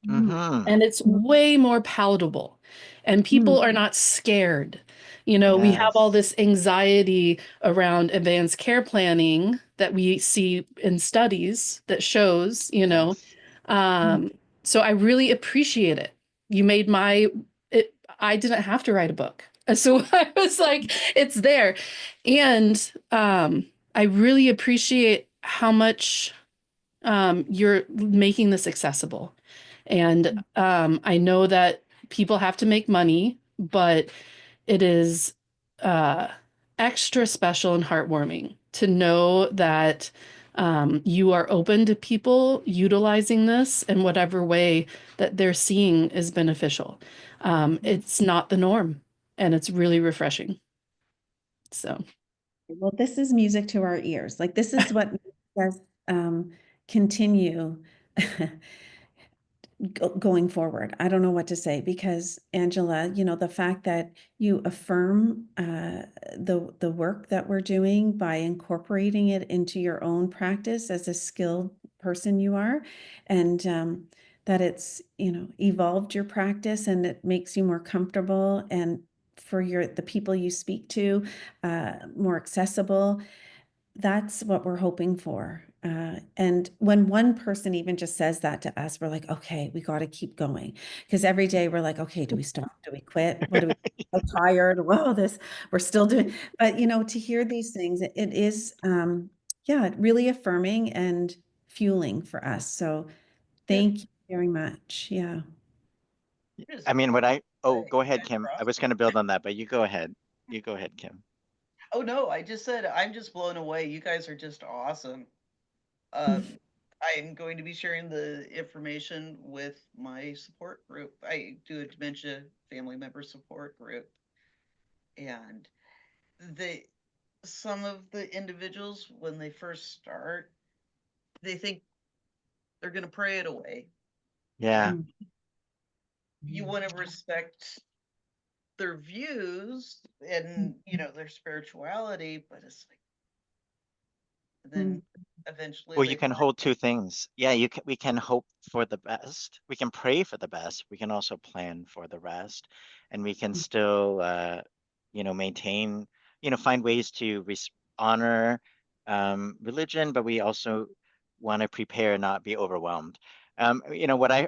And it's way more palatable, and people are not scared. We have all this anxiety around advanced care planning that we see in studies that shows, so I really appreciate it. You made I didn't have to write a book. So I was like, it's there. And I really appreciate how much you're making this accessible. And I know that people have to make money, but it is extra special and heartwarming to know that you are open to people utilizing this in whatever way that they're seeing is beneficial. It's not the norm, and it's really refreshing. So, Well, this is music to our ears. Like, this is what makes us continue going forward. I don't know what to say, because Angela, the fact that you affirm the work that we're doing by incorporating it into your own practice as a skilled person you are, and that it's evolved your practice and it makes you more comfortable, and for the people you speak to, more accessible. That's what we're hoping for. And when one person even just says that to us, we're like, okay, we got to keep going. Because every day we're like, okay, do we stop? Do we quit? What do we, so tired? Whoa, we're still doing. But, to hear these things, it is, really affirming and fueling for us. So thank you very much. Yeah. I mean, go ahead, Kim. I was going to build on that, but you go ahead. You go ahead, Kim. Oh no, I just said I'm just blown away. You guys are just awesome. I'm going to be sharing the information with my support group. I do a dementia family member support group, and the some of the individuals, when they first start, they think they're going to pray it away. Yeah. And you want to respect their views and their spirituality, but it's like, then eventually Well, they you can hold two things. Yeah, we can hope for the best. We can pray for the best. We can also plan for the rest, and we can still, maintain, find ways to honor religion, but we also want to prepare, not be overwhelmed. What I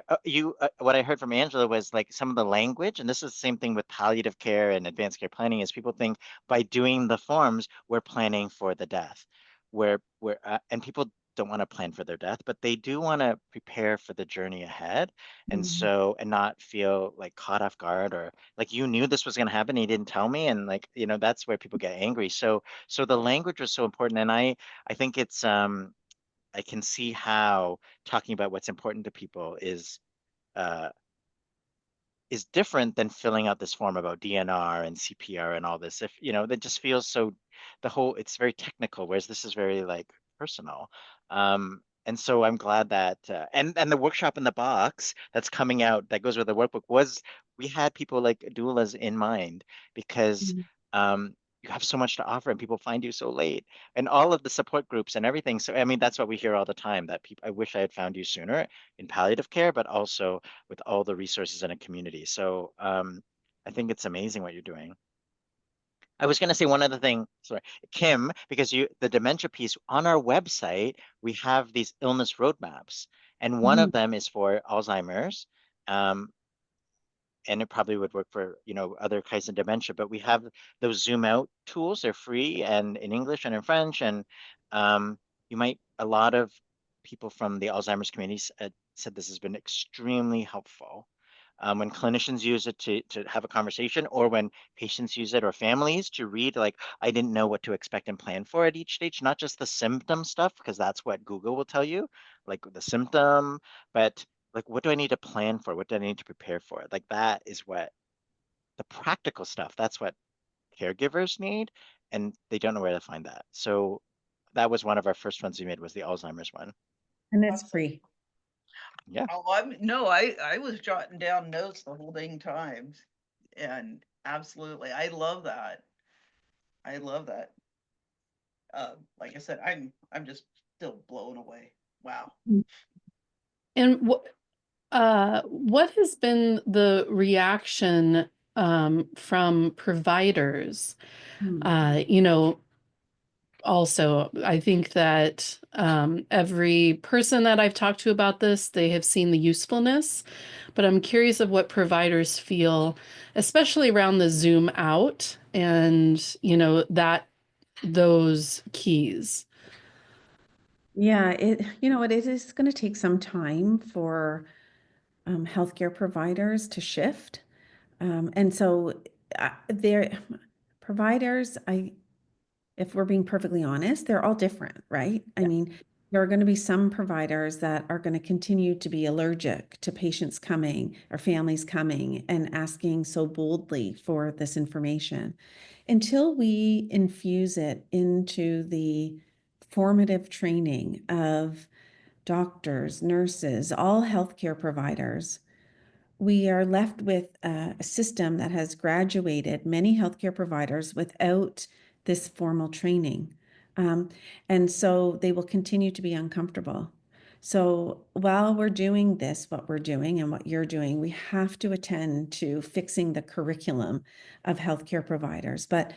heard from Angela was like some of the language, and this is the same thing with palliative care and advanced care planning, is people think by doing the forms, we're planning for the death and people don't want to plan for their death, but they do want to prepare for the journey ahead. And so, and not feel like caught off guard, or like you knew this was going to happen and you didn't tell me. And like, that's where people get angry. So the language was so important. And I think it's, I can see how talking about what's important to people uh, is different than filling out this form about DNR and CPR and all this. If that just feels so, it's very technical, whereas this is very like personal. And so I'm glad that and the workshop in the box that's coming out that goes with the workbook we had people like doulas in mind, because you have so much to offer and people find you so late, and all of the support groups and everything. So I mean, that's what we hear all the time, that people, I wish I had found you sooner in palliative care, but also with all the resources in a community. So I think it's amazing what you're doing. I was going to say one other thing, sorry, Kim, because the dementia piece on our website, we have these illness roadmaps, and one of them is for Alzheimer's. And it probably would work for other kinds of dementia, but we have those zoom out tools. They're free and in English and in French, and a lot of people from the Alzheimer's community said this has been extremely helpful when clinicians use it to have a conversation, or when patients use it, or families to read, like, I didn't know what to expect and plan for at each stage, not just the symptom stuff, because that's what Google will tell you, like the symptom, but like, what do I need to plan for? What do I need to prepare for? Like, that is what the practical stuff, that's what caregivers need, and they don't know where to find that. So that was one of our first ones we made, was the Alzheimer's one. And it's free. Yeah. Oh, I was jotting down notes the whole dang time, and absolutely, I love that. I love that. Like I said, I'm just still blown away. Wow. and what has been the reaction from providers? Also, I think that every person that I've talked to about this, they have seen the usefulness, but I'm curious of what providers feel, especially around the zoom out and, those keys. Yeah, it is going to take some time for healthcare providers to shift. And so their providers, if we're being perfectly honest, they're all different, right? I mean, there are going to be some providers that are going to continue to be allergic to patients coming or families coming and asking so boldly for this information. Until we infuse it into the formative training of doctors, nurses, all healthcare providers, we are left with a system that has graduated many healthcare providers without this formal training. And so they will continue to be uncomfortable. So while we're doing this, what we're doing and what you're doing, we have to attend to fixing the curriculum of healthcare providers. But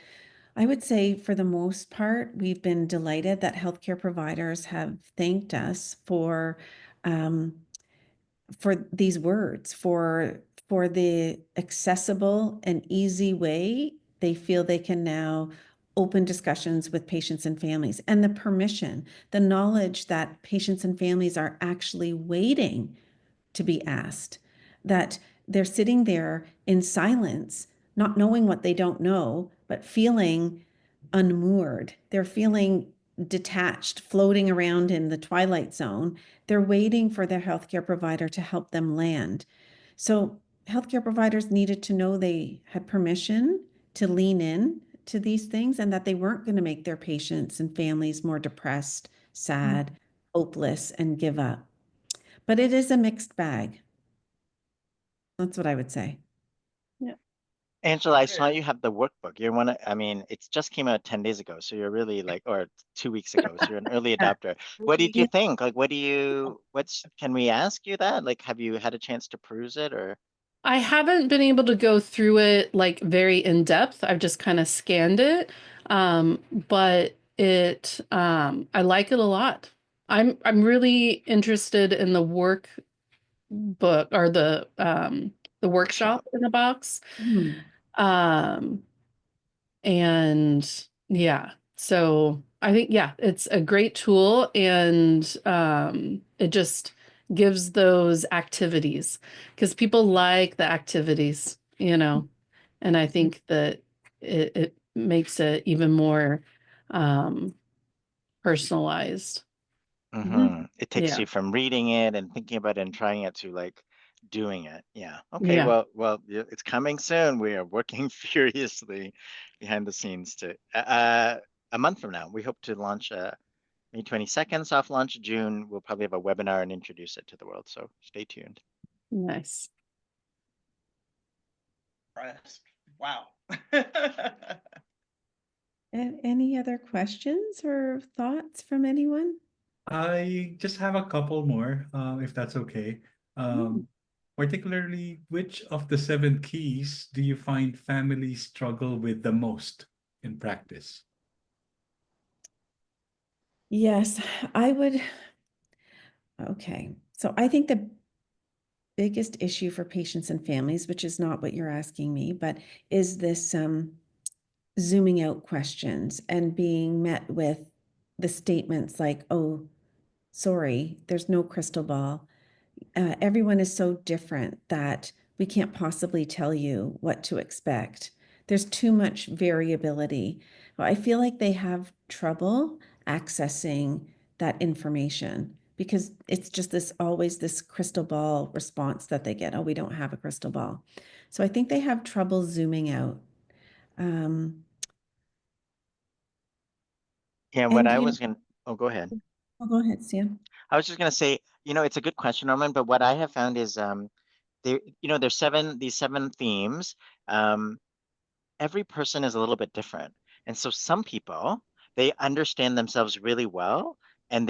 I would say for the most part, we've been delighted that healthcare providers have thanked us um, for these words, for the accessible and easy way they feel they can now open discussions with patients and families, and the permission, the knowledge that patients and families are actually waiting to be asked, that they're sitting there in silence, not knowing what they don't know, but feeling unmoored. They're feeling detached, floating around in the twilight zone. They're waiting for their healthcare provider to help them land. So, healthcare providers needed to know they had permission to lean in to these things and that they weren't going to make their patients and families more depressed, sad, hopeless, and give up. But it is a mixed bag. That's what I would say. Angela, I saw Okay. you have the workbook. You're one of, I mean, it's just came out 10 days ago, so you're really like, or 2 weeks ago, so you're an early Yeah. adopter. What did you think? Like, can we ask you that? Like, have you had a chance to peruse it or? I haven't been able to go through it like very in depth. I've just kind of scanned it. But I like it a lot. I'm really interested in the workbook or the workshop Workshop. in the box. Mhm. Um, and yeah, so I think, yeah, it's a great tool and it just gives those activities because people like the activities, and I think that it makes it even more um, personalized. It takes Yeah, you from reading it and thinking about it and trying it to like doing it. Yeah. Okay. yeah, Well, it's coming soon. We are working furiously behind the scenes to a month from now. We hope to launch May 22nd, soft launch. June, we'll probably have a webinar and introduce it to the world. So stay tuned. nice. Impressed. Wow. And any other questions or thoughts from anyone? I just have a couple more, if that's okay. Mm. Um, Particularly, which of the seven keys do you find families struggle with the most in practice? Yes, I would. Okay. So I think the biggest issue for patients and families, which is not what you're asking me, but is this zooming out questions and being met with the statements like, oh, sorry, there's no crystal ball. Everyone is so different that we can't possibly tell you what to expect. There's too much variability. Well, I feel like they have trouble accessing that information because it's just always this crystal ball response that they get. Oh, we don't have a crystal ball. So I think they have trouble zooming out. Um, Yeah, what and I was gonna, oh, go ahead. oh, go ahead, Sam. I was just gonna say, it's a good question, Norman, but what I have found is there's these seven themes. Um, every person is a little bit different. And so some people, they understand themselves really well and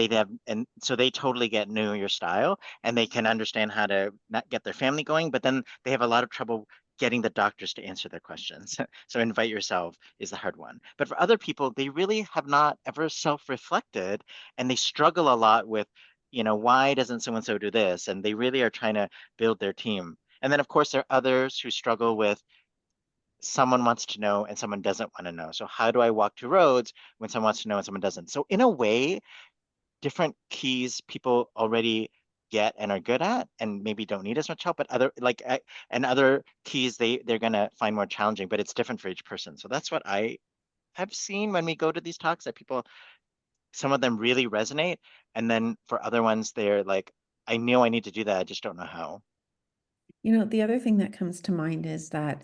so they totally get know your style and they can understand how to not get their family going, but then they have a lot of trouble getting the doctors to answer their questions. So invite yourself is the hard one. But for other people, they really have not ever self-reflected and they struggle a lot with, why doesn't so and so do this? And they really are trying to build their team. And then, of course, there are others who struggle with someone wants to know and someone doesn't want to know. So how do I walk two roads when someone wants to know and someone doesn't? So in a way, different keys people already get and are good at and maybe don't need as much help, but and other keys they're gonna find more challenging, but it's different for each person. So that's what I have seen when we go to these talks that people some of them really resonate. And then for other ones, they're like, I know I need to do that. I just don't know how. You know, the other thing that comes to mind is that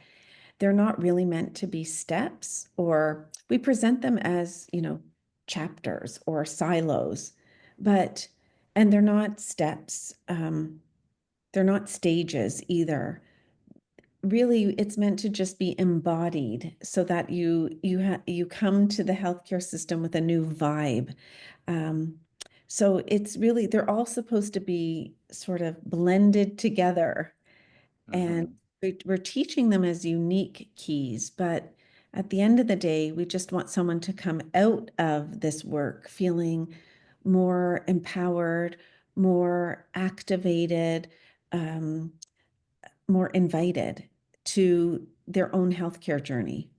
they're not really meant to be steps, or we present them as, you know, chapters or silos, but, and they're not steps. They're not stages either. Really, it's meant to just be embodied so that you come to the healthcare system with a new vibe. So it's really, they're all supposed to be sort of blended together, and we're teaching them as unique keys, but at the end of the day, we just want someone to come out of this work feeling more empowered, more activated, more invited to their own healthcare journey.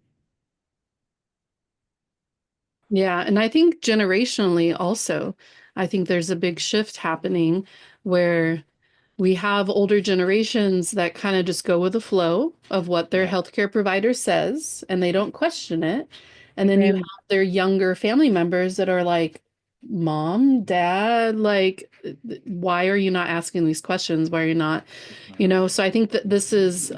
Yeah, and I think generationally also, I think there's a big shift happening where we have older generations that kind of just go with the flow of what their healthcare provider says and they don't question it. And then you have their younger family members that are like, Mom, Dad, like, why are you not asking these questions? Why are you not, you know? So I think that this is,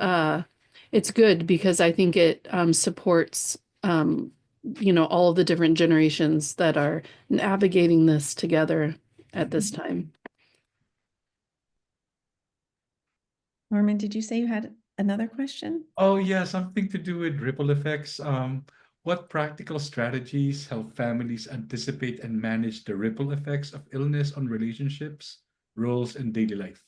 it's good because I think it supports, you know, all of the different generations that are navigating this together at this time. Norman, did you say you had another question? Oh, yeah, something to do with ripple effects. What practical strategies help families anticipate and manage the ripple effects of illness on relationships, roles, and daily life?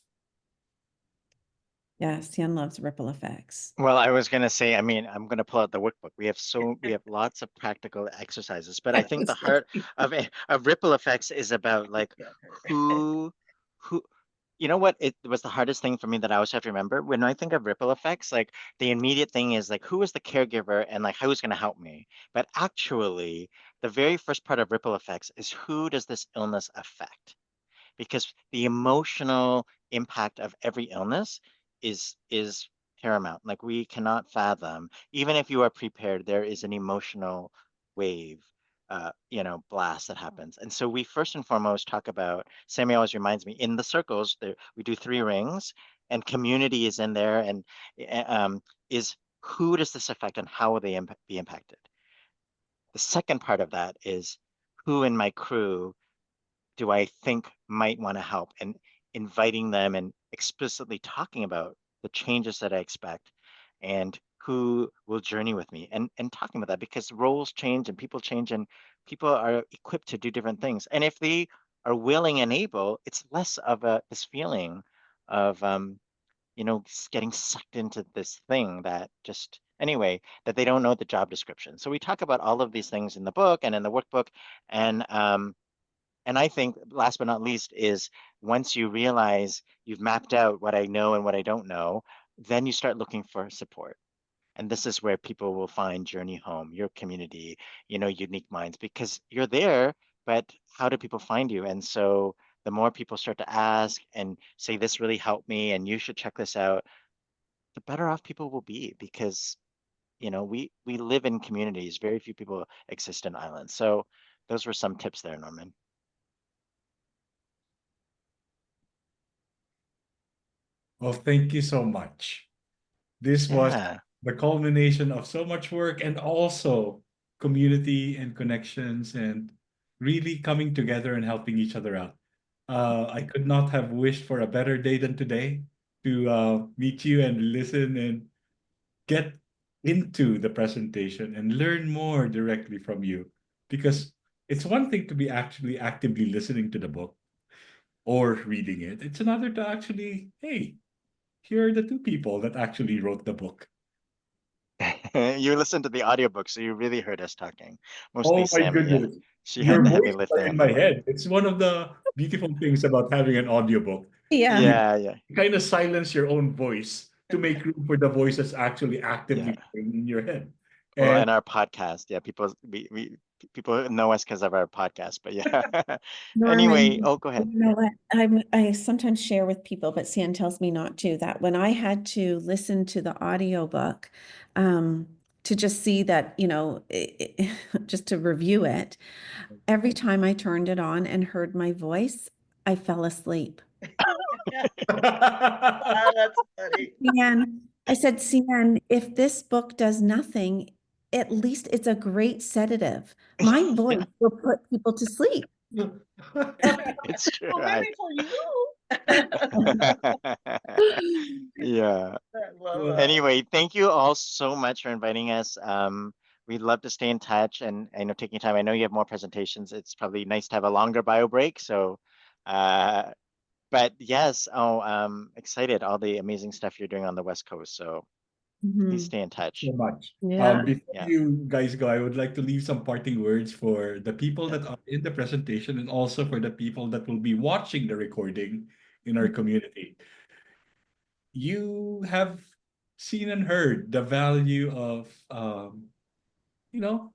Yeah, Hsien loves ripple effects. Well, I was gonna say, I mean, I'm gonna pull out the workbook. We have lots of practical exercises, but I think the heart of ripple effects is about like who who you know what it was the hardest thing for me that I always have to remember when I think of ripple effects, like the immediate thing is like who is the caregiver and like who's gonna help me. But actually, the very first part of ripple effects is who does this illness affect? Because the emotional impact of every illness is paramount. Like we cannot fathom, even if you are prepared, there is an emotional wave, blast that happens. And so we first and foremost talk about. Sammy always reminds me in the circles there we do 3 rings, and community is in there, and is who does this affect and how will they be impacted? The second part of that is who in my crew do I think might want to help, and inviting them and explicitly talking about the changes that I expect and who will journey with me, and talking about that because roles change and people are equipped to do different things. And if they are willing and able, it's less of this feeling of getting sucked into this thing that just anyway that they don't know the job description. So we talk about all of these things in the book and in the workbook, and I think last but not least is once you realize you've mapped out what I know and what I don't know, then you start looking for support. And this is where people will find Journey Home, your community, Unique Minds, because you're there, but how do people find you? And so the more people start to ask and say, this really helped me and you should check this out, the better off people will be because, we live in communities. Very few people exist in islands. So those were some tips there, Norman. Well, thank you so much. This was Yeah. the culmination of so much work and also community and connections and really coming together and helping each other out. I could not have wished for a better day than today to meet you and listen and get into the presentation and learn more directly from you. Because it's one thing to be actually actively listening to the book or reading it. It's another to actually, hey, here are the two people that actually wrote the book. You listened to the audiobook, so you really heard us talking. Mostly Oh my Sammy, yeah. goodness. She had Your the heavy voices are lifting in on my that one. head. It's one of the beautiful things about having an audiobook. Yeah. You Yeah, yeah, kind of silence your own voice to make room for the voice that's actually yeah. actively in your head. Well, And and our podcast, yeah, people know us because of our podcast, but yeah. Anyway, Norman, oh, go ahead. you know what? I sometimes share with people, but Hsien tells me not to, that when I had to listen to the audiobook, to just see that, just to review it, every time I turned it on and heard my voice, I fell asleep. That's funny. And I said, Sian, if this book does nothing, at least it's a great sedative. My voice will put people to sleep. It's true. Well, maybe for you. Yeah. I love Well, that. Anyway, thank you all so much for inviting us. We'd love to stay in touch and taking time. I know you have more presentations. It's probably nice to have a longer bio break. So, but yes, excited all the amazing stuff you're doing on the West Coast. So please Mhm. stay in touch. so much. Yeah. Before Yeah. you guys go, I would like to leave some parting words for the people that are in the presentation and also for the people that will be watching the recording in our community. You have seen and heard the value of, you know,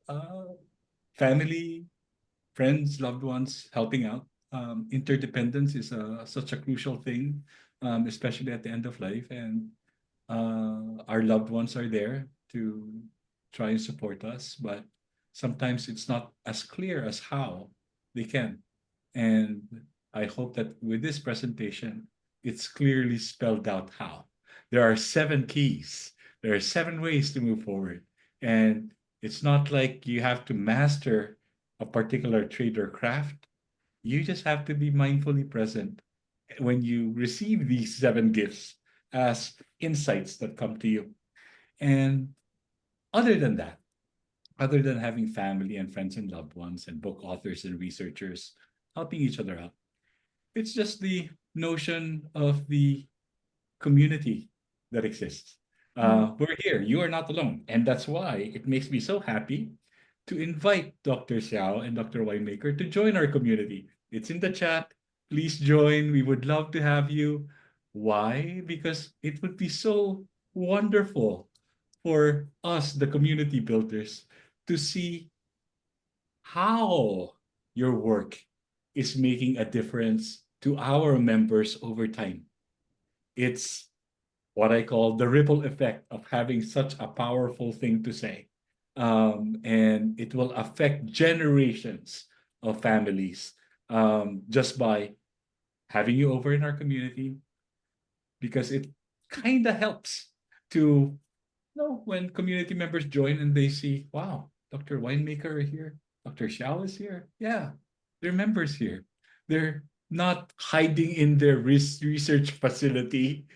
uh, family, friends, loved ones helping out. Interdependence is such a crucial thing, especially at the end of life. And our loved ones are there to try and support us, but sometimes it's not as clear as how they can. And I hope that with this presentation, it's clearly spelled out how. There are 7 keys. There are 7 ways to move forward. And it's not like you have to master a particular trade or craft. You just have to be mindfully present when you receive these 7 gifts as insights that come to you. And other than that, other than having family and friends and loved ones and book authors and researchers helping each other out, it's just the notion of the community that exists. We're here. You are not alone. And that's why it makes me so happy to invite Dr. Seow and Dr. Winemaker to join our community. It's in the chat. Please join. We would love to have you. Why? Because it would be so wonderful for us, the community builders, to see how your work is making a difference to our members over time. It's what I call the ripple effect of having such a powerful thing to say. And it will affect generations of families just by having you over in our community, because it kind of helps to when community members join and they see, wow, Dr. Winemaker are here, Dr. Seow is here. Yeah, they're members here. They're not hiding in their research facility.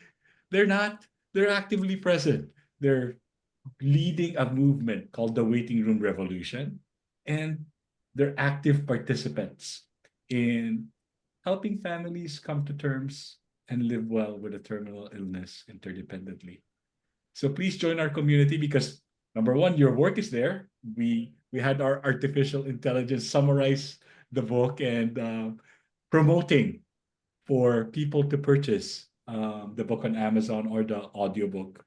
They're not. They're actively present. They're leading a movement called the Waiting Room Revolution, and they're active participants in helping families come to terms and live well with a terminal illness interdependently. So please join our community because number one, your work is there. We had our artificial intelligence summarize the book and promoting for people to purchase the book on Amazon or the audiobook.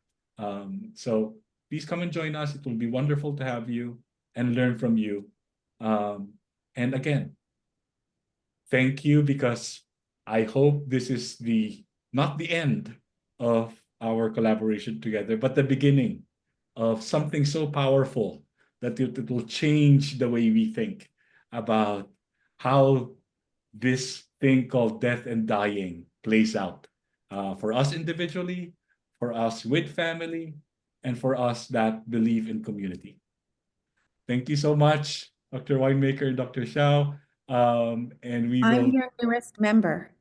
So please come and join us. It will be wonderful to have you and learn from you. And again, thank you, because I hope this is not the end of our collaboration together, but the beginning of something so powerful that it will change the way we think about how this thing called death and dying plays out for us individually, for us with family, and for us that believe in community. Thank you so much, Dr. Winemaker and Dr. Seow. And we I'm will. your newest member.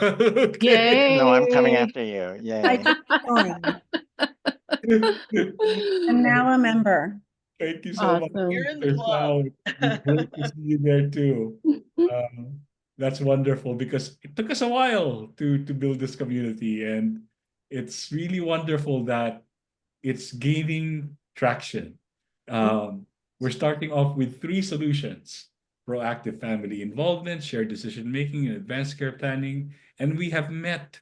Okay. No, I'm coming Yay. after you. I Yay. took the time. I'm now a member. Thank you so much, Awesome. You're in the Dr. club. Seow. It's great to see you there too. That's wonderful because it took us a while to build this community, and it's really wonderful that it's gaining traction. We're starting off with 3 solutions: proactive family involvement, shared decision making, and advanced care planning. And we have met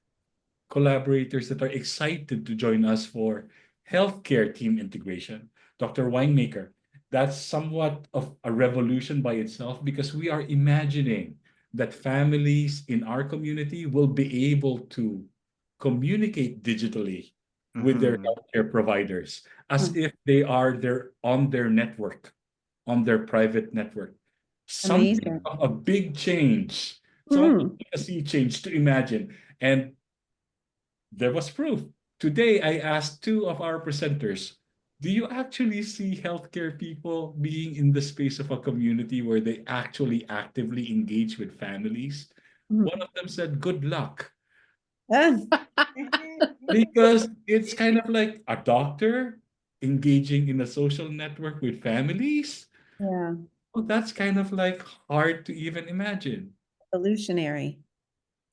collaborators that are excited to join us for healthcare team integration. Dr. Winemaker, that's somewhat of a revolution by itself because we are imagining that families in our community will be able to communicate digitally with their Mhm. healthcare providers. as Oh, if they're on their network, on their private network. Something amazing. of a big change, something Mm. like a sea change to imagine. And there was proof. Today, I asked two of our presenters, do you actually see healthcare people being in the space of a community where they actually actively engage with families? Mm. One of them said, good luck. Ah, Because it's kind of like a doctor engaging in a social network with families. yeah, Well, that's kind of like hard to even imagine. evolutionary.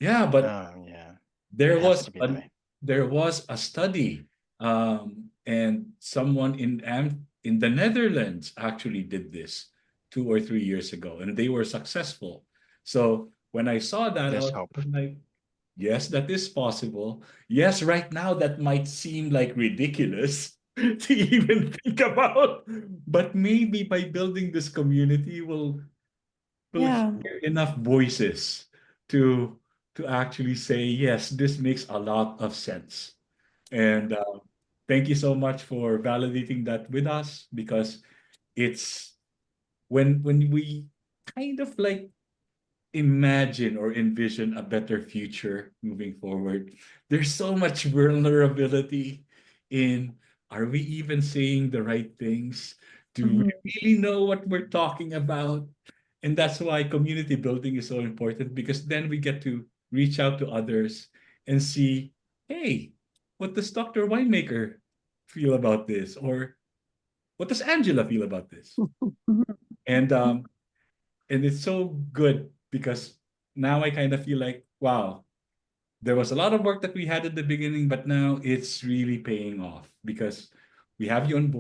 Yeah, but Oh, yeah. there It has was to be the an way. there was a study, and someone in the Netherlands actually did this 2 or 3 years ago, and they were successful. So when I saw that, I There's was hope. like, yes, that is possible. Yes, right now that might seem like ridiculous to even think about, but maybe by building this community, we'll Yeah. hear enough voices to actually say, yes, this makes a lot of sense. And thank you so much for validating that with us, because it's when we kind of like imagine or envision a better future moving forward, there's so much vulnerability in, are we even saying the right things? Do we Mhm. really know what we're talking about? And that's why community building is so important, because then we get to reach out to others and see, hey, what does Dr. Winemaker feel about this? Or what does Angela feel about this? Mhm. And it's so good because now I kind of feel like, wow, there was a lot of work that we had at the beginning, but now it's really paying off because we have you on board.